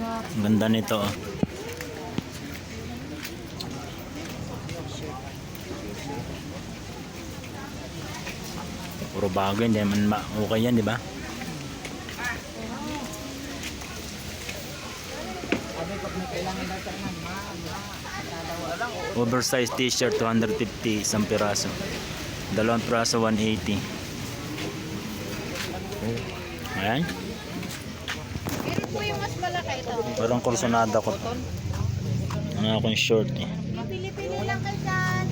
Ang ganda nito. Oh. Puro bago, hindi man okay yan, di ba? Oversized t-shirt 250 isang piraso. Dalawang piraso 180. Ayan. Meron po yung mas malaki ito. Parang kursonada ko. Ano akong short eh. Pili-pili lang kayo dyan.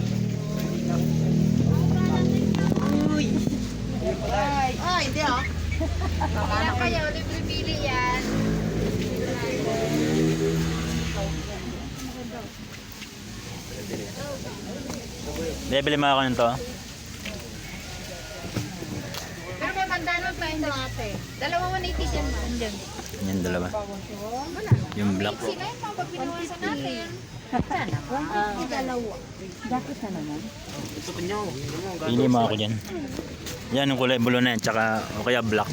Ay, hindi oh. Wala kayo, libre pili yan. Bibili mo ako nito. Pero may mandanon pa ito ate. Dalawa 180 dyan man. Dyan. Yan dalawa. Wala. Yung black. Sino yung pagpapinawasan natin? Dalawa. Bakit na naman? Pili mo ako dyan. Yan yung kulay blue na yan. Tsaka o kaya black.